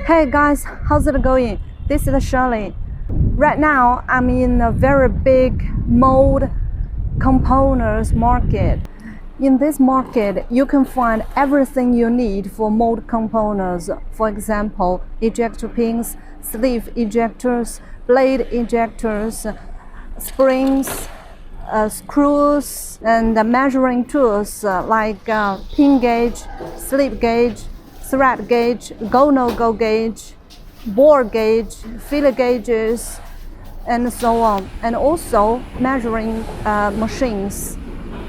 Hey guys, how's it going? This is Shirley. Right now, I'm in a very big mold components market. In this market, you can find everything you need for mold components. For example, ejector pins, sleeve ejectors, blade ejectors, springs, screws, and measuring tools like pin gauge, slip gauge, thread gauge, GONOGO gauge, bore gauge, filler gauges, and so on. And also measuring machines,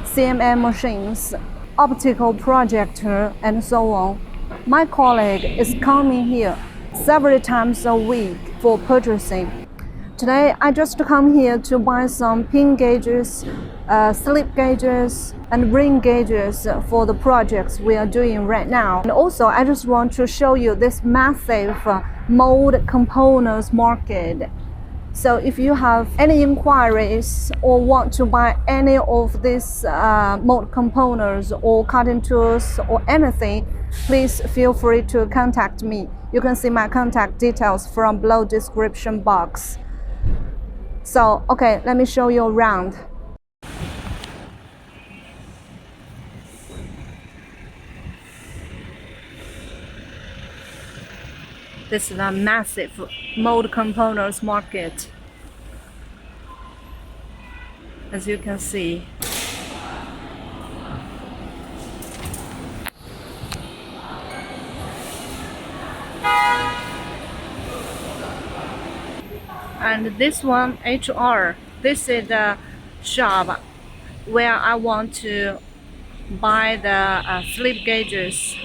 CNC machines, optical projector, and so on. My colleague is coming here several times a week for purchasing. Today, I just come here to buy some pin gauges, slip gauges, and ring gauges for the projects we are doing right now. And also, I just want to show you this massive mold components market. So if you have any inquiries or want to buy any of these mold components or cutting tools or anything, please feel free to contact me. You can see my contact details from below description box. So, okay, let me show you around. This is a massive mold components market, as you can see. And this one, HR, this is the shop where I want to buy the slip gauges.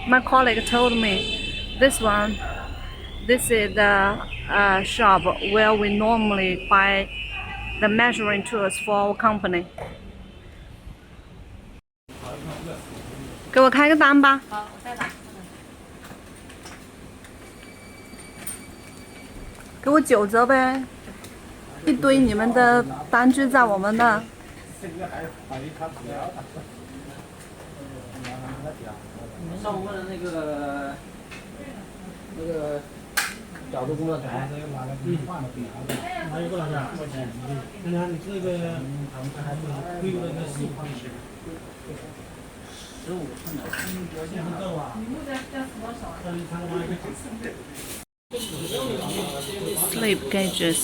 My colleague told me this is the shop where we normally buy the measuring tools for our company. 给我开个单吧。好，我再打。给我9折呗，一堆你们的单据在我们那。上午问的那个角度工作台，哪有多少钱？你看你这个规格的15寸的，现在够啊。你目前要多少？Slip gauges.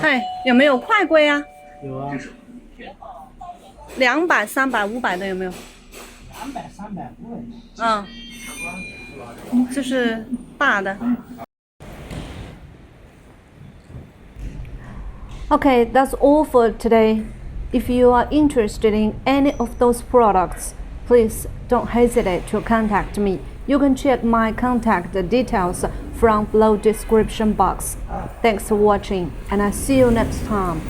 Hey, 有没有快龟啊？有啊。200、300、500的有没有？200、300、500。这是大的。Okay, that's all for today. If you are interested in any of those products, please don't hesitate to contact me. You can check my contact details from below description box. Thanks for watching, and I'll see you next time.